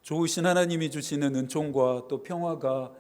좋으신 하나님이 주시는 은총과 또 평화가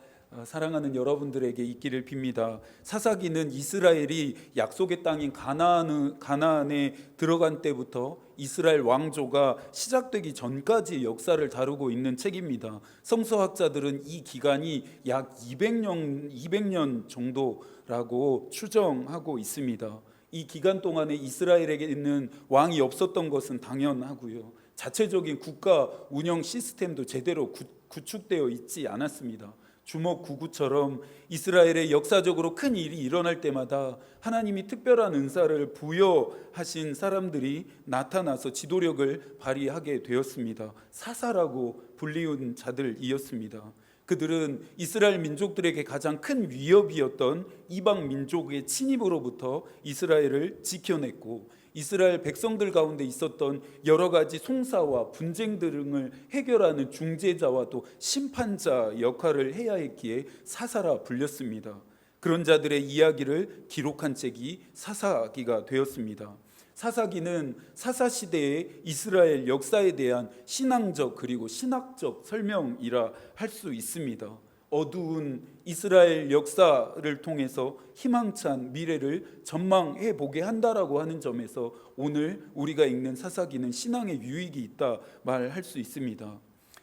사랑하는 여러분들에게 있기를 빕니다. 사사기는 이스라엘이 약속의 땅인 가나안에 들어간 때부터 이스라엘 왕조가 시작되기 전까지 역사를 다루고 있는 책입니다. 성서학자들은 이 기간이 약 200년 정도라고 추정하고 있습니다. 이 기간 동안에 이스라엘에게는 왕이 없었던 것은 당연하고요. 자체적인 국가 운영 시스템도 제대로 구축되어 있지 않았습니다. 주먹구구처럼 이스라엘에 역사적으로 큰 일이 일어날 때마다 하나님이 특별한 은사를 부여하신 사람들이 나타나서 지도력을 발휘하게 되었습니다. 사사라고 불리운 자들이었습니다. 그들은 이스라엘 민족들에게 가장 큰 위협이었던 이방 민족의 침입으로부터 이스라엘을 지켜냈고, 이스라엘 백성들 가운데 있었던 여러 가지 송사와 분쟁 등을 해결하는 중재자와 또 심판자 역할을 해야 했기에 사사라 불렸습니다. 그런 자들의 이야기를 기록한 책이 사사기가 되었습니다. 사사기는 사사시대의 이스라엘 역사에 대한 신앙적 그리고 신학적 설명이라 할 수 있습니다. 어두운 이스라엘 역사를 통해서 희망찬 미래를 전망해 보게 한다라고 하는 점에서 오늘 우리가 읽는 사사기는 신앙의 유익이 있다 말할 수 있습니다.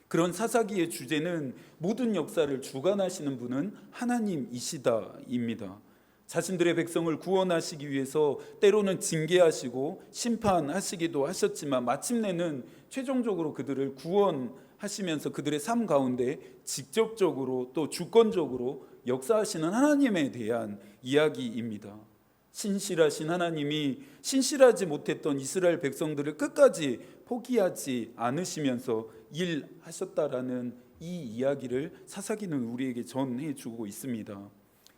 그런 사사기의 주제는 모든 역사를 주관하시는 분은 하나님이시다입니다. 자신들의 백성을 구원하시기 위해서 때로는 징계하시고 심판하시기도 하셨지만 마침내는 최종적으로 그들을 구원하시면서 그들의 삶 가운데 직접적으로 또 주권적으로 역사하시는 하나님에 대한 이야기입니다. 신실하신 하나님이 신실하지 못했던 이스라엘 백성들을 끝까지 포기하지 않으시면서 일하셨다라는 이 이야기를 사사기는 우리에게 전해주고 있습니다.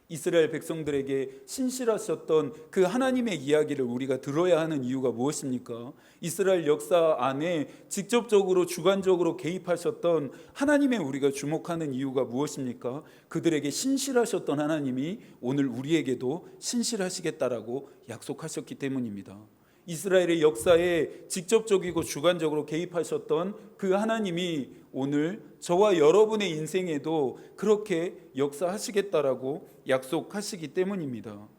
이스라엘 백성들에게 신실하셨던 그 하나님의 이야기를 우리가 들어야 하는 이유가 무엇입니까? 이스라엘 역사 안에 직접적으로 주관적으로 개입하셨던 하나님의 우리가 주목하는 이유가 무엇입니까? 그들에게 신실하셨던 하나님이 오늘 우리에게도 신실하시겠다라고 약속하셨기 때문입니다. 이스라엘의 역사에 직접적이고 주관적으로 개입하셨던 그 하나님이 오늘 저와 여러분의 인생에도 그렇게 역사하시겠다라고 약속하시기 때문입니다.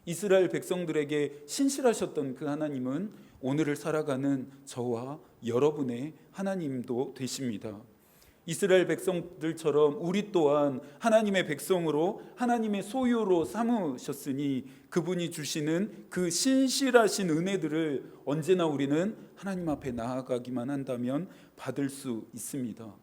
이스라엘 백성들에게 신실하셨던 그 하나님은 오늘을 살아가는 저와 여러분의 하나님도 되십니다. 이스라엘 백성들처럼 우리 또한 하나님의 백성으로 하나님의 소유로 삼으셨으니 그분이 주시는 그 신실하신 은혜들을 언제나 우리는 하나님 앞에 나아가기만 한다면 받을 수 있습니다.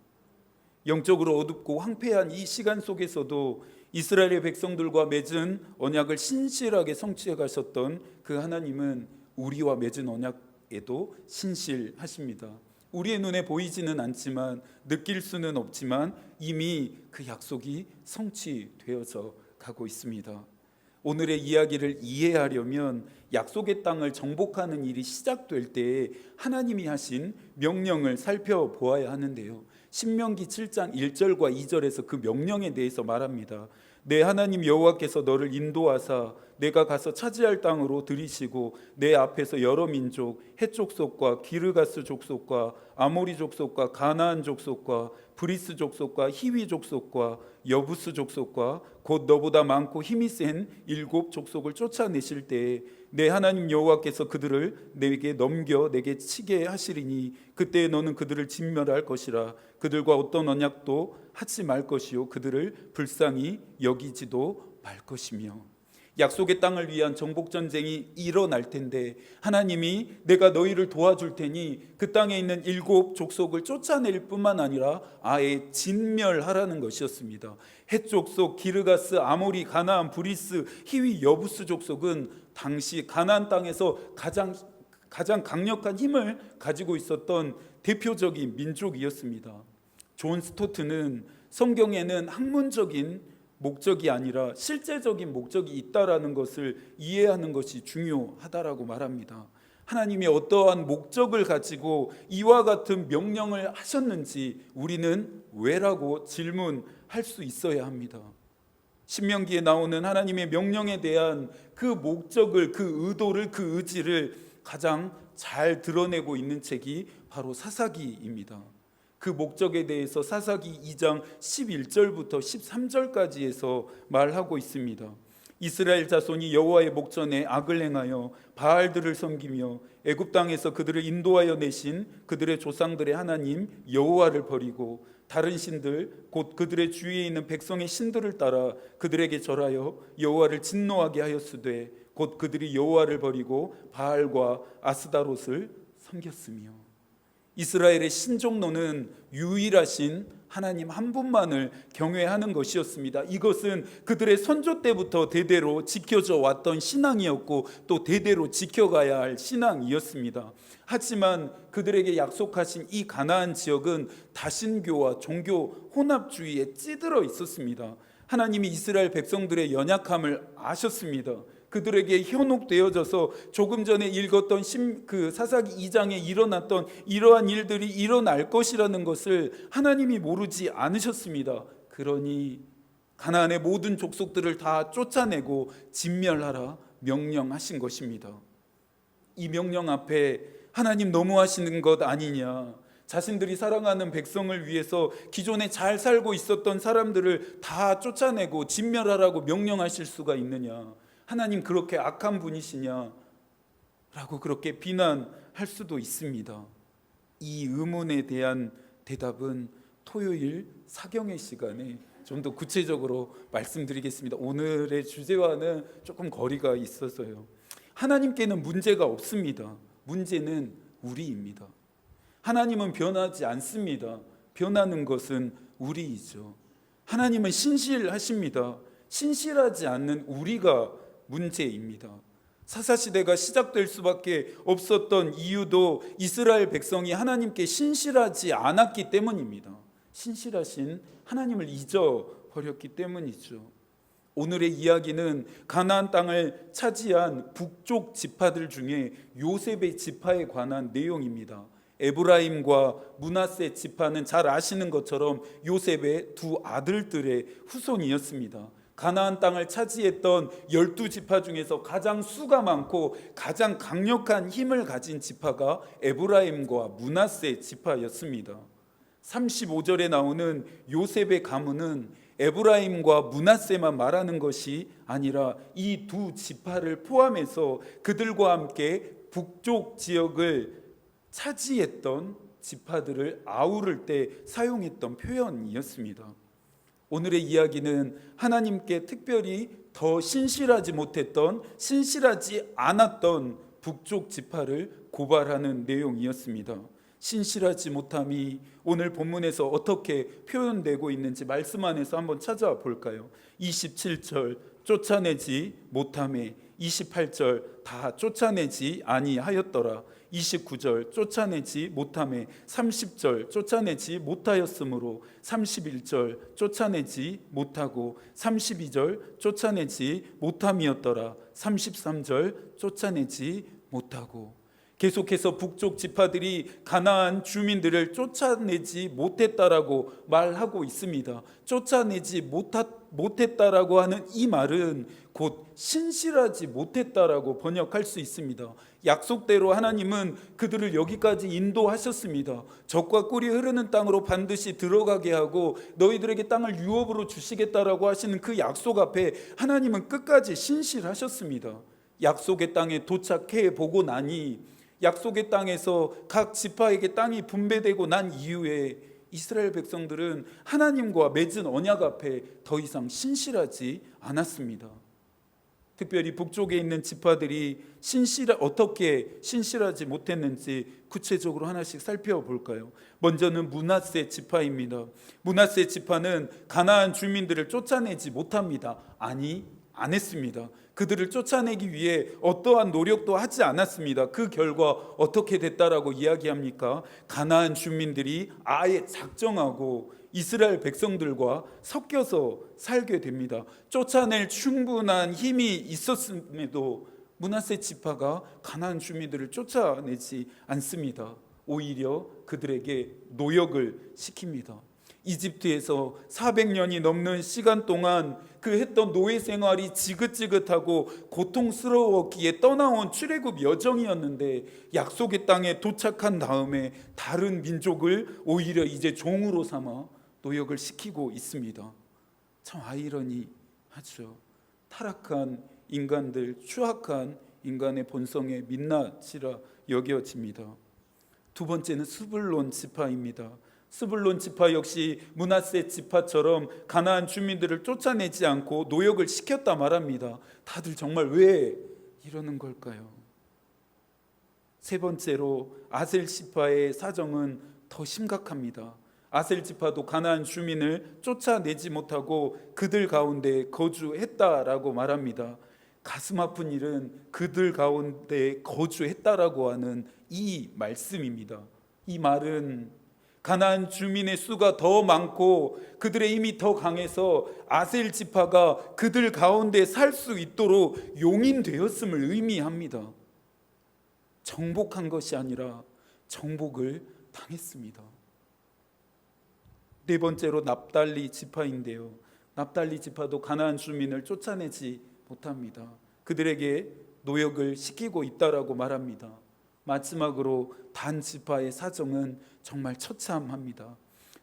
영적으로 어둡고 황폐한 이 시간 속에서도 이스라엘의 백성들과 맺은 언약을 신실하게 성취해 가셨던 그 하나님은 우리와 맺은 언약에도 신실하십니다. 우리의 눈에 보이지는 않지만 느낄 수는 없지만 이미 그 약속이 성취되어서 가고 있습니다. 오늘의 이야기를 이해하려면 약속의 땅을 정복하는 일이 시작될 때 하나님이 하신 명령을 살펴보아야 하는데요. 신명기 7장 1절과 2절에서 그 명령에 대해서 말합니다. 내 하나님 여호와께서 너를 인도하사 내가 가서 차지할 땅으로 들이시고 내 앞에서 여러 민족 헷 족속과 기르가스 족속과 아모리 족속과 가나안 족속과 브리스 족속과 히위 족속과 여부스 족속과 곧 너보다 많고 힘이 센 7 족속을 쫓아내실 때에 내 하나님 여호와께서 그들을 내게 넘겨 내게 치게 하시리니 그때 너는 그들을 진멸할 것이라. 그들과 어떤 언약도 하지 말 것이요 그들을 불쌍히 여기지도 말 것이며. 약속의 땅을 위한 정복전쟁이 일어날 텐데 하나님이 내가 너희를 도와줄 테니 그 땅에 있는 7 족속을 쫓아낼 뿐만 아니라 아예 진멸하라는 것이었습니다. 헷 족속, 기르가스, 아모리, 가나안, 브리스, 히위, 여부스 족속은 당시 가나안 땅에서 가장 강력한 힘을 가지고 있었던 대표적인 민족이었습니다. 존 스토트는 성경에는 학문적인 목적이 아니라 실제적인 목적이 있다라는 것을 이해하는 것이 중요하다라고 말합니다. 하나님이 어떠한 목적을 가지고 이와 같은 명령을 하셨는지 우리는 왜라고 질문할 수 있어야 합니다. 신명기에 나오는 하나님의 명령에 대한 그 목적을, 그 의도를, 그 의지를 가장 잘 드러내고 있는 책이 바로 사사기입니다. 그 목적에 대해서 사사기 2장 11절부터 13절까지에서 말하고 있습니다. 이스라엘 자손이 여호와의 목전에 악을 행하여 바알들을 섬기며 애굽 땅에서 그들을 인도하여 내신 그들의 조상들의 하나님 여호와를 버리고 다른 신들 곧 그들의 주위에 있는 백성의 신들을 따라 그들에게 절하여 여호와를 진노하게 하였으되 곧 그들이 여호와를 버리고 바알과 아스다롯을 섬겼으며. 이스라엘의 신종로는 유일하신 하나님 한 분만을 경외하는 것이었습니다. 이것은 그들의 선조 때부터 대대로 지켜져 왔던 신앙이었고 또 대대로 지켜가야 할 신앙이었습니다. 하지만 그들에게 약속하신 이 가나안 지역은 다신교와 종교 혼합주의에 찌들어 있었습니다. 하나님이 이스라엘 백성들의 연약함을 아셨습니다. 그들에게 현혹되어져서 조금 전에 읽었던 그 사사기 2장에 일어났던 이러한 일들이 일어날 것이라는 것을 하나님이 모르지 않으셨습니다. 그러니 가나안의 모든 족속들을 다 쫓아내고 진멸하라 명령하신 것입니다. 이 명령 앞에 하나님 너무하시는 것 아니냐, 자신들이 사랑하는 백성을 위해서 기존에 잘 살고 있었던 사람들을 다 쫓아내고 진멸하라고 명령하실 수가 있느냐, 하나님 그렇게 악한 분이시냐 라고 그렇게 비난할 수도 있습니다. 이 의문에 대한 대답은 토요일 사경의 시간에 좀 더 구체적으로 말씀드리겠습니다. 오늘의 주제와는 조금 거리가 있어서요. 하나님께는 문제가 없습니다. 문제는 우리입니다. 하나님은 변하지 않습니다. 변하는 것은 우리이죠. 하나님은 신실하십니다. 신실하지 않는 우리가 문제입니다. 사사시대가 시작될 수밖에 없었던 이유도 이스라엘 백성이 하나님께 신실하지 않았기 때문입니다. 신실하신 하나님을 잊어버렸기 때문이죠. 오늘의 이야기는 가나안 땅을 차지한 북쪽 지파들 중에 요셉의 지파에 관한 내용입니다. 에브라임과 므낫세 지파는 잘 아시는 것처럼 요셉의 두 아들들의 후손이었습니다. 가나안 땅을 차지했던 12지파 중에서 가장 수가 많고 가장 강력한 힘을 가진 지파가 에브라임과 므낫세 지파였습니다. 35절에 나오는 요셉의 가문은 에브라임과 므낫세만 말하는 것이 아니라 이 두 지파를 포함해서 그들과 함께 북쪽 지역을 차지했던 지파들을 아우를 때 사용했던 표현이었습니다. 오늘의 이야기는 하나님께 특별히 더 신실하지 못했던, 신실하지 않았던 북쪽 지파를 고발하는 내용이었습니다. 신실하지 못함이 오늘 본문에서 어떻게 표현되고 있는지 말씀 안에서 한번 찾아볼까요? 27절 쫓아내지 못함에, 28절 다 쫓아내지 아니하였더라, 29절 쫓아내지 못함에, 30절 쫓아내지 못하였으므로, 31절 쫓아내지 못하고, 32절 쫓아내지 못함이었더라, 33절 쫓아내지 못하고. 계속해서 북쪽 지파들이 가나안 주민들을 쫓아내지 못했다라고 말하고 있습니다. 쫓아내지 못했다라고 하는 이 말은 곧 신실하지 못했다라고 번역할 수 있습니다. 약속대로 하나님은 그들을 여기까지 인도하셨습니다. 젖과 꿀이 흐르는 땅으로 반드시 들어가게 하고 너희들에게 땅을 유업으로 주시겠다라고 하시는 그 약속 앞에 하나님은 끝까지 신실하셨습니다. 약속의 땅에 도착해 보고 나니, 약속의 땅에서 각 지파에게 땅이 분배되고 난 이후에 이스라엘 백성들은 하나님과 맺은 언약 앞에 더 이상 신실하지 않았습니다. 특별히 북쪽에 있는 지파들이 어떻게 신실하지 못했는지 구체적으로 하나씩 살펴볼까요? 먼저는 므낫세 지파입니다. 므낫세 지파는 가나안 주민들을 쫓아내지 못합니다. 아니, 안 했습니다. 그들을 쫓아내기 위해 어떠한 노력도 하지 않았습니다. 그 결과 어떻게 됐다라고 이야기합니까? 가나안 주민들이 아예 작정하고 이스라엘 백성들과 섞여서 살게 됩니다. 쫓아낼 충분한 힘이 있었음에도 므낫세 지파가 가나안 주민들을 쫓아내지 않습니다. 오히려 그들에게 노역을 시킵니다. 이집트에서 400년이 넘는 시간 동안 그 했던 노예 생활이 지긋지긋하고 고통스러웠기에 떠나온 출애굽 여정이었는데, 약속의 땅에 도착한 다음에 다른 민족을 오히려 이제 종으로 삼아 노역을 시키고 있습니다. 참 아이러니하죠. 타락한 인간들, 추악한 인간의 본성의 민낯이라 여겨집니다. 두 번째는 스불론 지파입니다. 스불론 지파 역시 므낫세 지파처럼 가나안 주민들을 쫓아내지 않고 노역을 시켰다 말합니다. 다들 정말 왜 이러는 걸까요? 세 번째로 아셀 지파의 사정은 더 심각합니다. 아셀 지파도 가나안 주민을 쫓아내지 못하고 그들 가운데 거주했다라고 말합니다. 가슴 아픈 일은 그들 가운데 거주했다라고 하는 이 말씀입니다. 이 말은 가나안 주민의 수가 더 많고 그들의 힘이 더 강해서 아셀 지파가 그들 가운데 살 수 있도록 용인되었음을 의미합니다. 정복한 것이 아니라 정복을 당했습니다. 네 번째로 납달리 지파인데요, 납달리 지파도 가나안 주민을 쫓아내지 못합니다. 그들에게 노역을 시키고 있다라고 말합니다. 마지막으로 단 지파의 사정은 정말 처참합니다.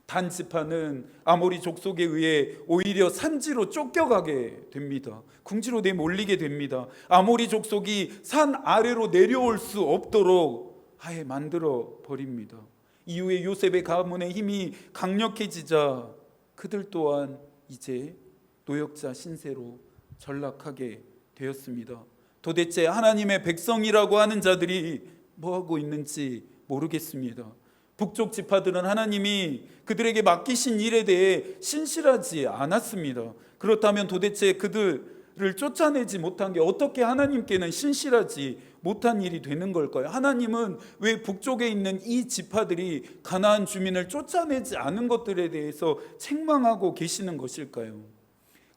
단 지파는 아모리 족속에 의해 오히려 산지로 쫓겨가게 됩니다. 궁지로 내몰리게 됩니다. 아모리 족속이 산 아래로 내려올 수 없도록 아예 만들어 버립니다. 이후에 요셉의 가문의 힘이 강력해지자 그들 또한 이제 노역자 신세로 전락하게 되었습니다. 도대체 하나님의 백성이라고 하는 자들이 뭐하고 있는지 모르겠습니다. 북쪽 지파들은 하나님이 그들에게 맡기신 일에 대해 신실하지 않았습니다. 그렇다면 도대체 그들을 쫓아내지 못한 게 어떻게 하나님께는 신실하지 못한 일이 되는 걸까요? 하나님은 왜 북쪽에 있는 이 지파들이 가나안 주민을 쫓아내지 않은 것들에 대해서 책망하고 계시는 것일까요?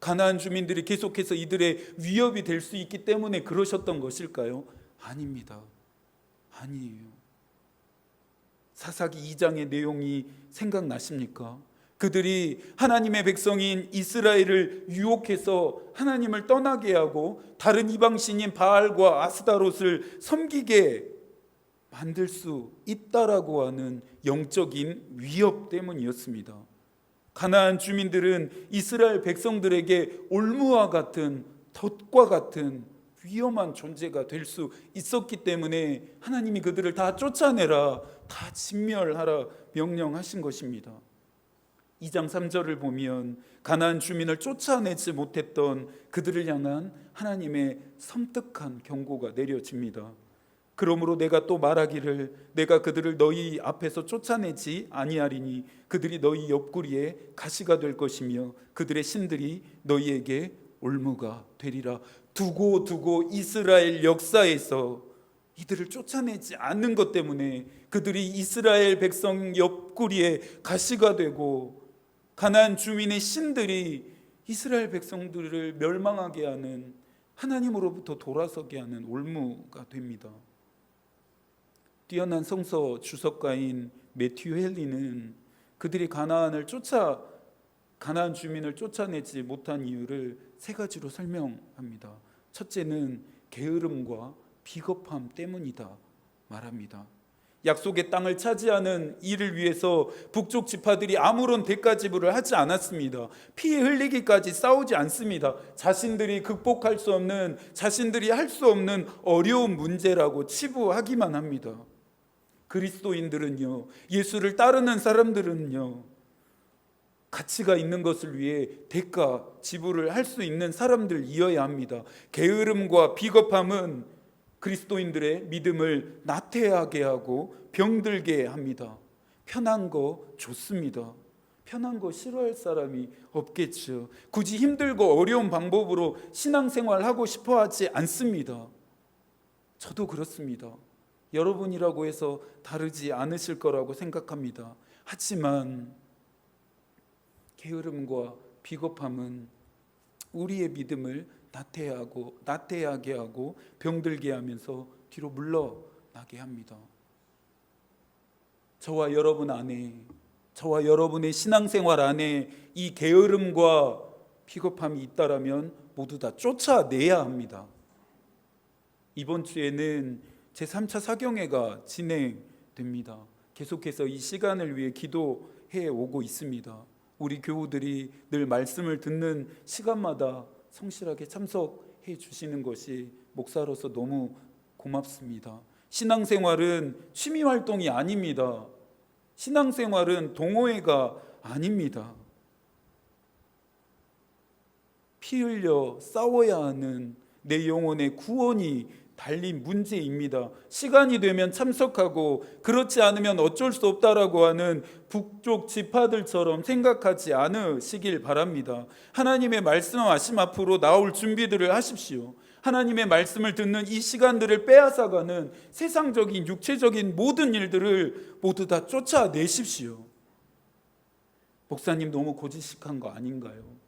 가나안 주민들이 계속해서 이들의 위협이 될 수 있기 때문에 그러셨던 것일까요? 아닙니다. 아니에요. 사사기 2장의 내용이 생각나십니까? 그들이 하나님의 백성인 이스라엘을 유혹해서 하나님을 떠나게 하고 다른 이방신인 바알과 아스다롯을 섬기게 만들 수 있다라고 하는 영적인 위협 때문이었습니다. 가나안 주민들은 이스라엘 백성들에게 올무와 같은 덫과 같은 위험한 존재가 될 수 있었기 때문에 하나님이 그들을 다 쫓아내라, 다 진멸하라 명령하신 것입니다. 2장 3절을 보면 가나안 주민을 쫓아내지 못했던 그들을 향한 하나님의 섬뜩한 경고가 내려집니다. 그러므로 내가 또 말하기를 내가 그들을 너희 앞에서 쫓아내지 아니하리니 그들이 너희 옆구리에 가시가 될 것이며 그들의 신들이 너희에게 올무가 되리라. 두고 이스라엘 역사에서 이들을 쫓아내지 않는 것 때문에 그들이 이스라엘 백성 옆구리에 가시가 되고 가나안 주민의 신들이 이스라엘 백성들을 멸망하게 하는, 하나님으로부터 돌아서게 하는 올무가 됩니다. 뛰어난 성서 주석가인 매튜 헨리는 그들이 가나안 주민을 쫓아내지 못한 이유를 세 가지로 설명합니다. 첫째는 게으름과 비겁함 때문이다 말합니다. 약속의 땅을 차지하는 일을 위해서 북쪽 지파들이 아무런 대가 지불을 하지 않았습니다. 피 흘리기까지 싸우지 않습니다. 자신들이 극복할 수 없는, 자신들이 할 수 없는 어려운 문제라고 치부하기만 합니다. 그리스도인들은요, 예수를 따르는 사람들은요, 가치가 있는 것을 위해 대가 지불을 할 수 있는 사람들이어야 합니다. 게으름과 비겁함은 그리스도인들의 믿음을 나태하게 하고 병들게 합니다. 편한 거 좋습니다. 편한 거 싫어할 사람이 없겠죠. 굳이 힘들고 어려운 방법으로 신앙생활하고 싶어 하지 않습니다. 저도 그렇습니다. 여러분이라고 해서 다르지 않으실 거라고 생각합니다. 하지만 게으름과 비겁함은 우리의 믿음을 나태하게 하고 병들게 하면서 뒤로 물러나게 합니다. 저와 여러분 안에 저와 여러분의 신앙생활 안에 이 게으름과 비겁함이 있다라면 모두 다 쫓아내야 합니다. 이번 주에는 제3차 사경회가 진행됩니다. 계속해서 이 시간을 위해 기도해 오고 있습니다. 우리 교우들이 늘 말씀을 듣는 시간마다 성실하게 참석해 주시는 것이 목사로서 너무 고맙습니다. 신앙생활은 취미활동이 아닙니다. 신앙생활은 동호회가 아닙니다. 피 흘려 싸워야 하는 내 영혼의 구원이 달린 문제입니다. 시간이 되면 참석하고 그렇지 않으면 어쩔 수 없다라고 하는 북쪽 지파들처럼 생각하지 않으시길 바랍니다. 하나님의 말씀하심 앞으로 나올 준비들을 하십시오. 하나님의 말씀을 듣는 이 시간들을 빼앗아가는 세상적인 육체적인 모든 일들을 모두 다 쫓아내십시오. 목사님 너무 고지식한 거 아닌가요?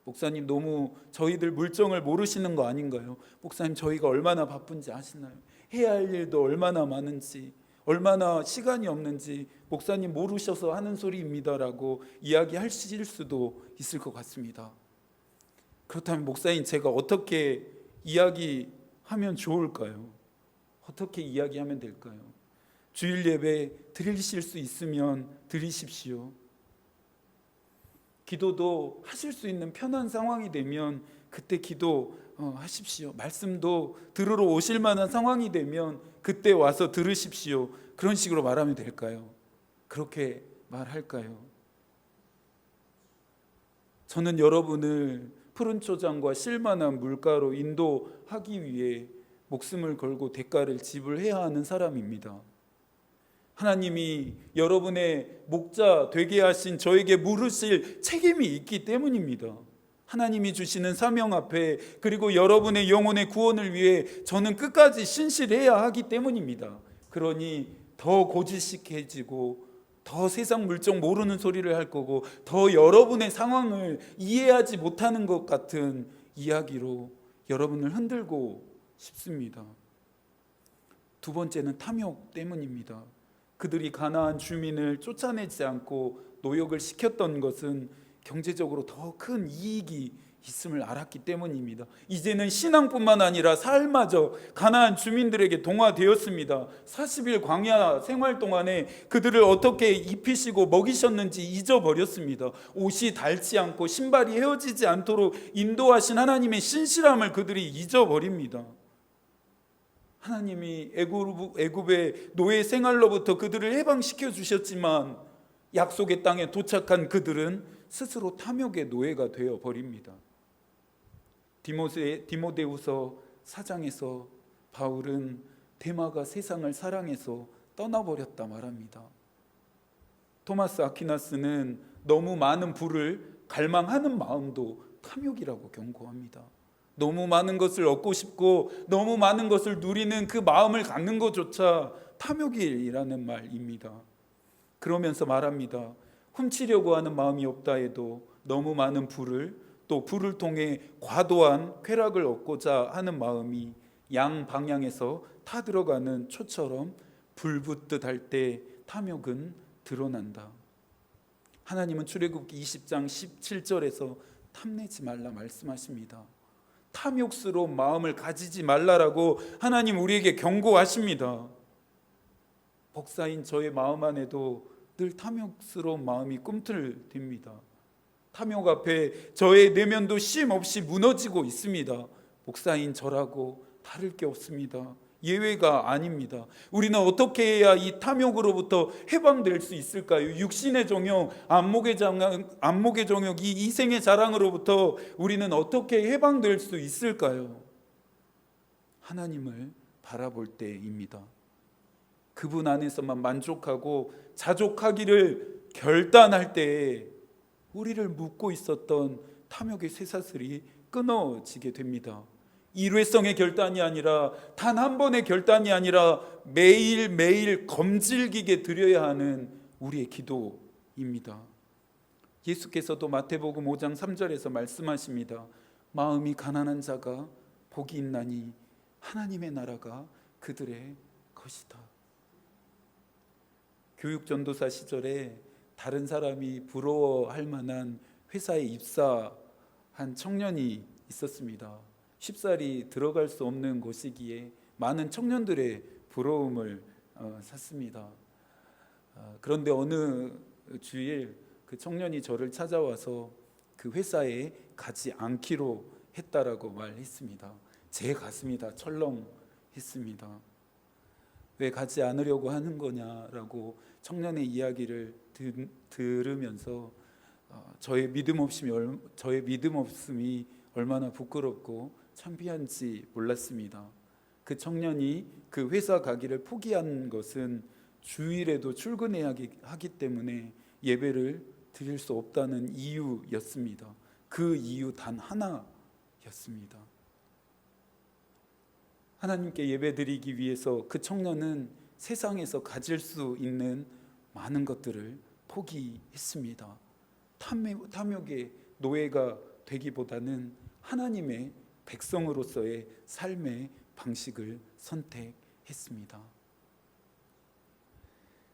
목사님 너무 저희들 물정을 모르시는 거 아닌가요? 목사님 저희가 얼마나 바쁜지 아시나요? 해야 할 일도 얼마나 많은지, 얼마나 시간이 없는지 목사님 모르셔서 하는 소리입니다라고 이야기하실 수도 있을 것 같습니다. 그렇다면 목사님 제가 어떻게 이야기하면 좋을까요? 어떻게 이야기하면 될까요? 주일 예배 드리실 수 있으면 드리십시오. 기도도 하실 수 있는 편한 상황이 되면 그때 기도하십시오. 말씀도 들으러 오실 만한 상황이 되면 그때 와서 들으십시오. 그런 식으로 말하면 될까요? 그렇게 말할까요? 저는 여러분을 푸른 초장과 실만한 물가로 인도하기 위해 목숨을 걸고 대가를 지불해야 하는 사람입니다. 하나님이 여러분의 목자 되게 하신 저에게 물으실 책임이 있기 때문입니다. 하나님이 주시는 사명 앞에, 그리고 여러분의 영혼의 구원을 위해 저는 끝까지 신실해야 하기 때문입니다. 그러니 더 고지식해지고 더 세상 물정 모르는 소리를 할 거고 더 여러분의 상황을 이해하지 못하는 것 같은 이야기로 여러분을 흔들고 싶습니다. 두 번째는 탐욕 때문입니다. 그들이 가나안 주민을 쫓아내지 않고 노역을 시켰던 것은 경제적으로 더 큰 이익이 있음을 알았기 때문입니다. 이제는 신앙뿐만 아니라 삶마저 가나안 주민들에게 동화되었습니다. 40일 광야 생활 동안에 그들을 어떻게 입히시고 먹이셨는지 잊어버렸습니다. 옷이 닳지 않고 신발이 헤어지지 않도록 인도하신 하나님의 신실함을 그들이 잊어버립니다. 하나님이 애굽의 노예 생활로부터 그들을 해방시켜 주셨지만 약속의 땅에 도착한 그들은 스스로 탐욕의 노예가 되어 버립니다. 디모데후서 4장에서 바울은 데마가 세상을 사랑해서 떠나버렸다 말합니다. 토마스 아퀴나스는 너무 많은 부를 갈망하는 마음도 탐욕이라고 경고합니다. 너무 많은 것을 얻고 싶고 너무 많은 것을 누리는 그 마음을 갖는 것조차 탐욕이라는 말입니다. 그러면서 말합니다. 훔치려고 하는 마음이 없다 해도 너무 많은 부를, 또 부를 통해 과도한 쾌락을 얻고자 하는 마음이 양 방향에서 타들어가는 초처럼 불붙듯 할 때 탐욕은 드러난다. 하나님은 출애굽기 20장 17절에서 탐내지 말라 말씀하십니다. 탐욕스러운 마음을 가지지 말라라고 하나님 우리에게 경고하십니다. 목사인 저의 마음 안에도 늘 탐욕스러운 마음이 꿈틀댑니다. 탐욕 앞에 저의 내면도 쉼 없이 무너지고 있습니다. 목사인 저라고 다를 게 없습니다. 예외가 아닙니다. 우리는 어떻게 해야 이 탐욕으로부터 해방될 수 있을까요? 육신의 정욕, 안목의 정욕, 이 이생의 자랑으로부터 우리는 어떻게 해방될 수 있을까요? 하나님을 바라볼 때입니다. 그분 안에서만 만족하고 자족하기를 결단할 때에 우리를 묶고 있었던 탐욕의 쇠사슬이 끊어지게 됩니다. 일회성의 결단이 아니라 단 한 번의 결단이 아니라 매일매일 검질기게 드려야 하는 우리의 기도입니다. 예수께서도 마태복음 5장 3절에서 말씀하십니다. 마음이 가난한 자가 복이 있나니 하나님의 나라가 그들의 것이다. 교육전도사 시절에 다른 사람이 부러워할 만한 회사에 입사한 청년이 있었습니다. 쉽사리 들어갈 수 없는 곳이기에 많은 청년들의 부러움을 샀습니다. 그런데 어느 주일 그 청년이 저를 찾아와서 그 회사에 가지 않기로 했다라고 말했습니다. 제 가슴이 다 철렁했습니다. 왜 가지 않으려고 하는 거냐라고 청년의 이야기를 들으면서 저의 믿음 없음이 얼마나 부끄럽고 창피한지 몰랐습니다. 그 청년이 그 회사 가기를 포기한 것은 주일에도 출근해야 하기 때문에 예배를 드릴 수 없다는 이유였습니다. 그 이유 단 하나였습니다. 하나님께 예배드리기 위해서 그 청년은 세상에서 가질 수 있는 많은 것들을 포기했습니다. 탐욕의 노예가 되기보다는 하나님의 백성으로서의 삶의 방식을 선택했습니다.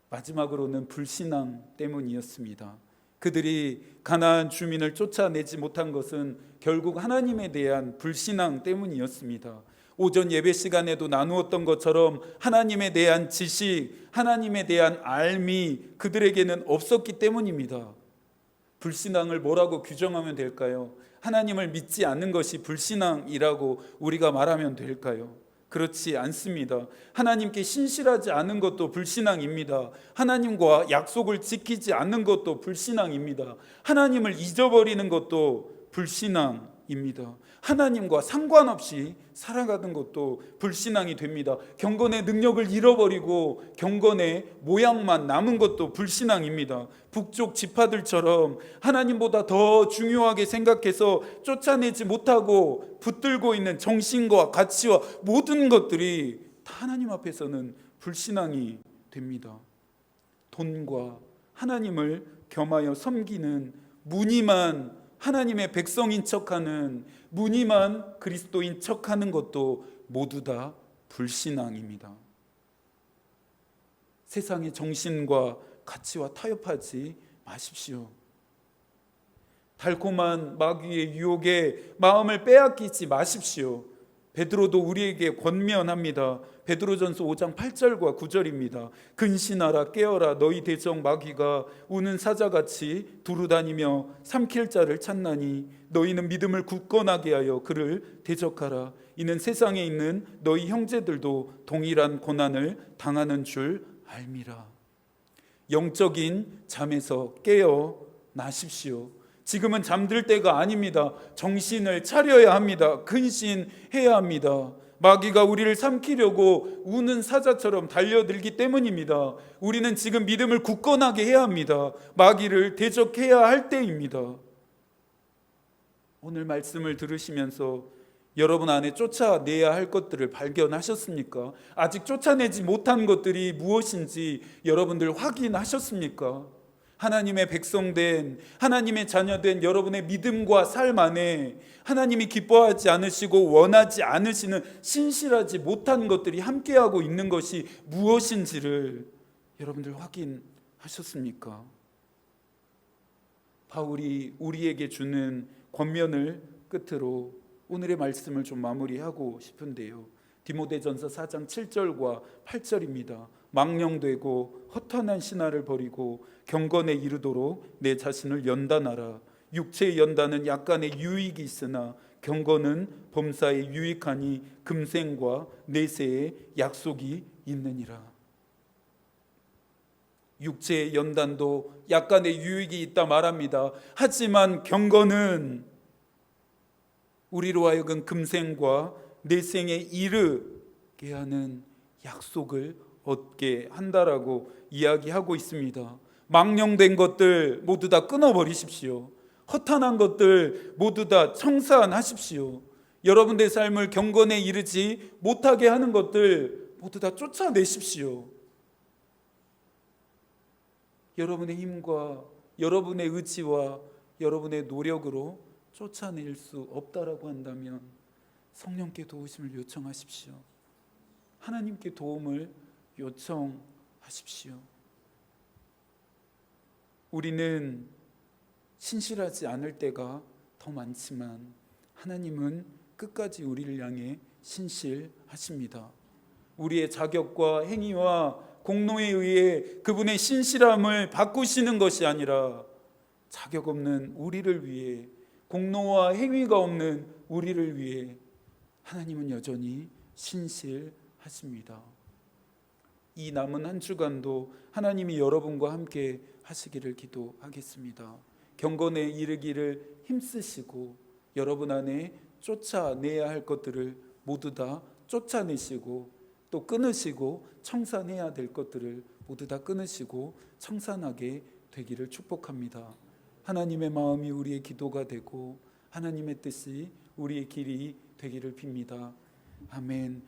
마지막으로는 불신앙 때문이었습니다. 그들이 가나안 주민을 쫓아내지 못한 것은 결국 하나님에 대한 불신앙 때문이었습니다. 오전 예배 시간에도 나누었던 것처럼 하나님에 대한 지식, 하나님에 대한 알미 그들에게는 없었기 때문입니다. 불신앙을 뭐라고 규정하면 될까요? 하나님을 믿지 않는 것이 불신앙이라고 우리가 말하면 될까요? 그렇지 않습니다. 하나님께 신실하지 않은 것도 불신앙입니다. 하나님과 약속을 지키지 않는 것도 불신앙입니다. 하나님을 잊어버리는 것도 불신앙입니다. 하나님과 상관없이 살아가는 것도 불신앙이 됩니다. 경건의 능력을 잃어버리고 경건의 모양만 남은 것도 불신앙입니다. 북쪽 지파들처럼 하나님보다 더 중요하게 생각해서 쫓아내지 못하고 붙들고 있는 정신과 가치와 모든 것들이 다 하나님 앞에서는 불신앙이 됩니다. 돈과 하나님을 겸하여 섬기는 무늬만 하나님의 백성인 척하는, 무늬만 그리스도인 척하는 것도 모두 다 불신앙입니다. 세상의 정신과 가치와 타협하지 마십시오. 달콤한 마귀의 유혹에 마음을 빼앗기지 마십시오. 베드로도 우리에게 권면합니다. 베드로전서 5장 8절과 9절입니다. 근신하라 깨어라 너희 대적 마귀가 우는 사자같이 두루다니며 삼킬 자를 찾나니 너희는 믿음을 굳건하게 하여 그를 대적하라. 이는 세상에 있는 너희 형제들도 동일한 고난을 당하는 줄 알미라. 영적인 잠에서 깨어나십시오. 지금은 잠들 때가 아닙니다. 정신을 차려야 합니다. 근신해야 합니다. 마귀가 우리를 삼키려고 우는 사자처럼 달려들기 때문입니다. 우리는 지금 믿음을 굳건하게 해야 합니다. 마귀를 대적해야 할 때입니다. 오늘 말씀을 들으시면서 여러분 안에 쫓아내야 할 것들을 발견하셨습니까? 아직 쫓아내지 못한 것들이 무엇인지 여러분들 확인하셨습니까? 하나님의 백성된, 하나님의 자녀된 여러분의 믿음과 삶 안에 하나님이 기뻐하지 않으시고 원하지 않으시는 신실하지 못한 것들이 함께하고 있는 것이 무엇인지를 여러분들 확인하셨습니까? 바울이 우리에게 주는 권면을 끝으로 오늘의 말씀을 좀 마무리하고 싶은데요. 디모데전서 4장 7절과 8절입니다. 망령되고 허탄한 신화를 버리고 경건에 이르도록 내 자신을 연단하라. 육체의 연단은 약간의 유익이 있으나 경건은 범사에 유익하니 금생과 내세에 약속이 있느니라. 육체의 연단도 약간의 유익이 있다 말합니다. 하지만 경건은 우리로 하여금 금생과 내생에 이르게 하는 약속을 얻게 한다라고 이야기하고 있습니다. 망령된 것들 모두 다 끊어버리십시오. 허탄한 것들 모두 다 청산하십시오. 여러분의 삶을 경건에 이르지 못하게 하는 것들 모두 다 쫓아내십시오. 여러분의 힘과 여러분의 의지와 여러분의 노력으로 쫓아낼 수 없다라고 한다면 성령께 도우심을 요청하십시오. 하나님께 도움을 요청하십시오. 우리는 신실하지 않을 때가 더 많지만 하나님은 끝까지 우리를 향해 신실하십니다. 우리의 자격과 행위와 공로에 의해 그분의 신실함을 바꾸시는 것이 아니라 자격 없는 우리를 위해, 공로와 행위가 없는 우리를 위해 하나님은 여전히 신실하십니다. 이 남은 한 주간도 하나님이 여러분과 함께 하시기를 기도하겠습니다. 경건에 이르기를 힘쓰시고 여러분 안에 쫓아내야 할 것들을 모두 다 쫓아내시고 또 끊으시고 청산해야 될 것들을 모두 다 끊으시고 청산하게 되기를 축복합니다. 하나님의 마음이 우리의 기도가 되고 하나님의 뜻이 우리의 길이 되기를 빕니다. 아멘.